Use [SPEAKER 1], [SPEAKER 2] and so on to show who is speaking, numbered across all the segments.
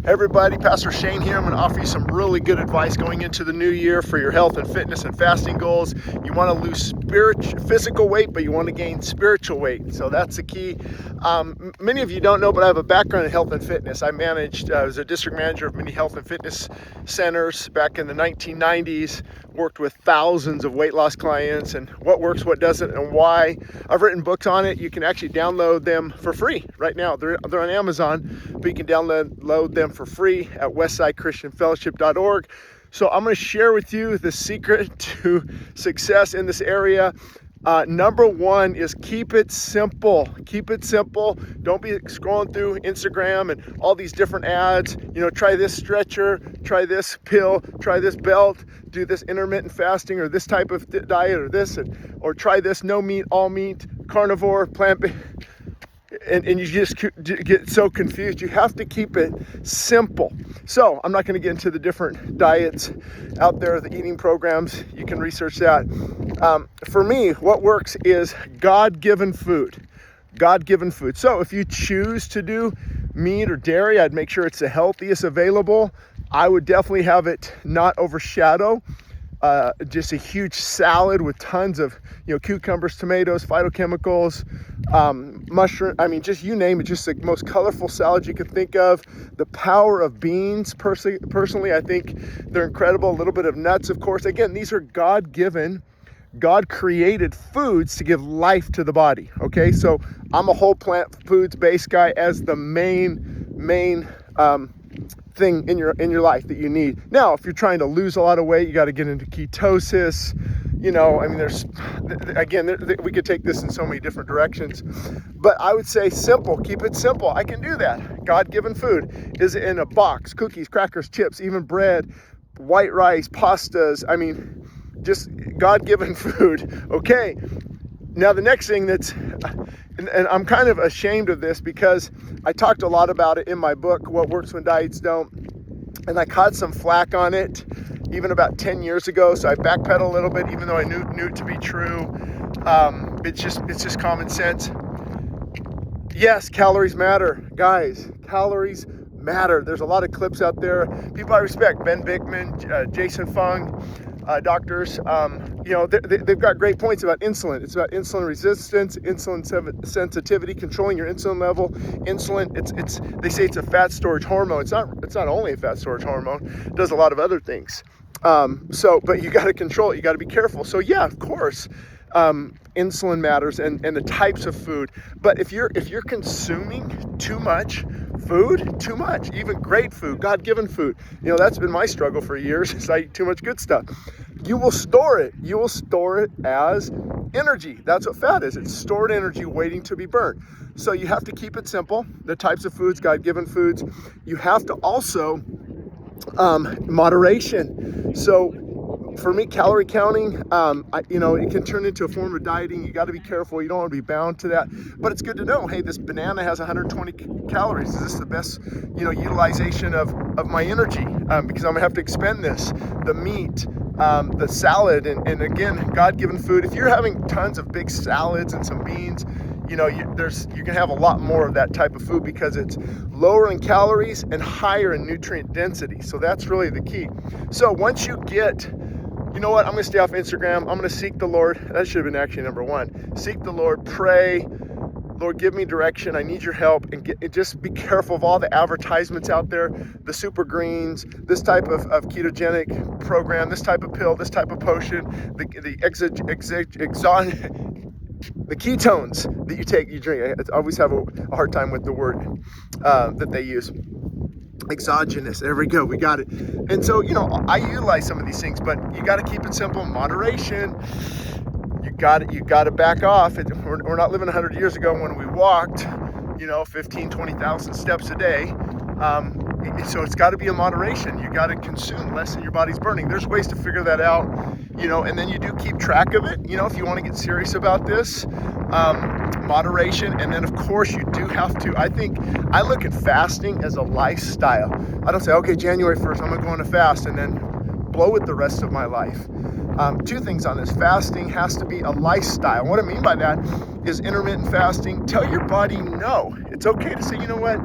[SPEAKER 1] Hey everybody, Pastor Shane here. I'm going to offer you some really good advice going into the new year for your health and fitness and fasting goals. You want to lose physical weight, but you want to gain spiritual weight. So that's the key. Many of you don't know, but I have a background in health and fitness. I was a district manager of many health and fitness centers back in the 1990s, worked with thousands of weight loss clients and what works, what doesn't, and why. I've written books on it. You can actually download them for free right now. They're on Amazon, but you can download them for free at westsidechristianfellowship.org. So I'm going to share with you the secret to success in this area. Number one is keep it simple. Keep it simple. Don't be scrolling through Instagram and all these different ads. Try this stretcher, try this pill, try this belt, do this intermittent fasting or this type of diet or try this no meat, all meat, carnivore, plant-based. And you just get so confused. You have to keep it simple. So I'm not going to get into the different diets out there, the eating programs. You can research that. For me, what works is God-given food. God-given food. So if you choose to do meat or dairy, I'd make sure it's the healthiest available. I would definitely have it not overshadow just a huge salad with tons of cucumbers, tomatoes, phytochemicals, mushroom. I mean, just you name it. Just the most colorful salad you could think of. The power of beans. Personally, I think they're incredible. A little bit of nuts, of course. Again, these are God-given, God-created foods to give life to the body. Okay, so I'm a whole plant foods based guy as the main thing in your life that you need. Now, if you're trying to lose a lot of weight, you got to get into ketosis. We could take this in so many different directions, but I would say simple. Keep it simple. I can do that. God-given food is in a box: cookies, crackers, chips, even bread, white rice, pastas. I mean, just God-given food. Okay. Now the next thing and I'm kind of ashamed of this because I talked a lot about it in my book, What Works When Diets Don't, and I caught some flack on it even about 10 years ago, so I backpedaled a little bit even though I knew it to be true. It's just common sense. Yes, calories matter. Guys, calories matter. There's a lot of clips out there. People I respect, Ben Bikman, Jason Fung, doctors, they've got great points about insulin. It's about insulin resistance, insulin sensitivity, controlling your insulin level. Insulin, they say it's a fat storage hormone. It's not only a fat storage hormone. It does a lot of other things. But you got to control it. You got to be careful. So yeah, of course, insulin matters and the types of food. But if you're consuming too much food, even great food, God-given food, that's been my struggle for years, is I eat too much good stuff. You will store it. You will store it as energy. That's what fat is. It's stored energy waiting to be burned. So you have to keep it simple. The types of foods, God-given foods. You have to also moderation. So for me, calorie counting, it can turn into a form of dieting. You got to be careful. You don't want to be bound to that. But it's good to know, hey, this banana has 120 calories. Is this the best, utilization of my energy? Because I'm gonna have to expend this. The meat, the salad, and again, God-given food. If you're having tons of big salads and some beans, you can have a lot more of that type of food because it's lower in calories and higher in nutrient density. So that's really the key. So once you get, I'm going to stay off Instagram. I'm going to seek the Lord. That should have been actually number one. Seek the Lord, pray. Lord, give me direction. I need your help. And just be careful of all the advertisements out there, the super greens, this type of ketogenic program, this type of pill, this type of potion, the ketones that you drink. I always have a hard time with the word that they use. Exogenous. There we go. We got it. And so, I utilize some of these things, but you got to keep it simple. Moderation. You got to back off. We're not living 100 years ago when we walked, 15, 20,000 steps a day. So it's got to be a moderation. You got to consume less than your body's burning. There's ways to figure that out, and then you do keep track of it. If you want to get serious about this, moderation. And then of course you do have to, I look at fasting as a lifestyle. I don't say, okay, January 1st, I'm going to go on a fast and then blow it the rest of my life. Two things on this. Fasting has to be a lifestyle. What I mean by that is intermittent fasting. Tell your body no. It's okay to say, you know what?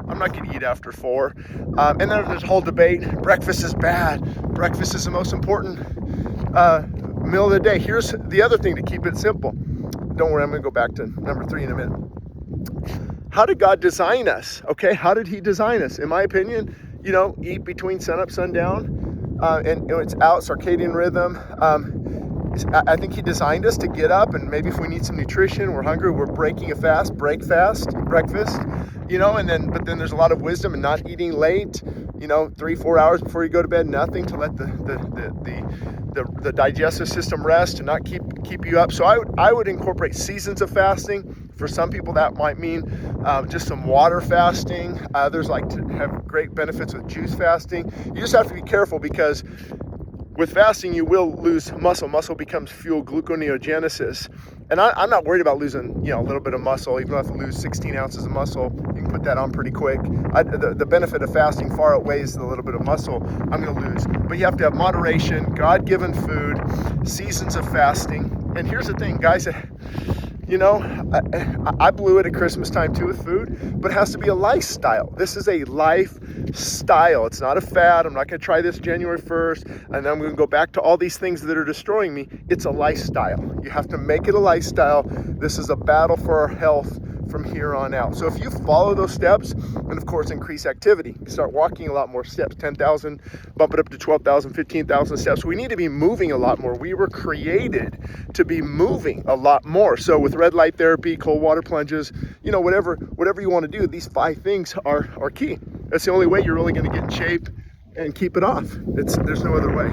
[SPEAKER 1] I'm not going to eat after 4. And then there's a whole debate. Breakfast is bad. Breakfast is the most important meal of the day. Here's the other thing to keep it simple. Don't worry, I'm going to go back to number 3 in a minute. How did God design us? Okay, how did he design us? In my opinion, eat between sunup, sundown, and it's out, circadian rhythm. I think he designed us to get up, and maybe if we need some nutrition, we're hungry, we're breaking a fast, breakfast, but then there's a lot of wisdom in not eating late, 3-4 hours before you go to bed, nothing to let the digestive system rest, to not keep you up. So I would incorporate seasons of fasting. For some people that might mean just some water fasting. Others like to have great benefits with juice fasting. You just have to be careful, because with fasting, you will lose muscle. Muscle becomes fuel, gluconeogenesis. And I'm not worried about losing, a little bit of muscle. Even if I have to lose 16 ounces of muscle, you can put that on pretty quick. The benefit of fasting far outweighs the little bit of muscle I'm going to lose. But you have to have moderation, God-given food, seasons of fasting. And here's the thing, guys. I blew it at Christmas time too with food, but it has to be a lifestyle. This is a lifestyle. It's not a fad. I'm not going to try this January 1st, and then I'm going to go back to all these things that are destroying me. It's a lifestyle. You have to make it a lifestyle. This is a battle for our health from here on out. So if you follow those steps, and of course increase activity, start walking a lot more steps, 10,000, bump it up to 12,000, 15,000 steps. We need to be moving a lot more. We were created to be moving a lot more. So with red light therapy, cold water plunges, whatever you want to do, these 5 things are key. That's the only way you're really going to get in shape and keep it off. There's no other way.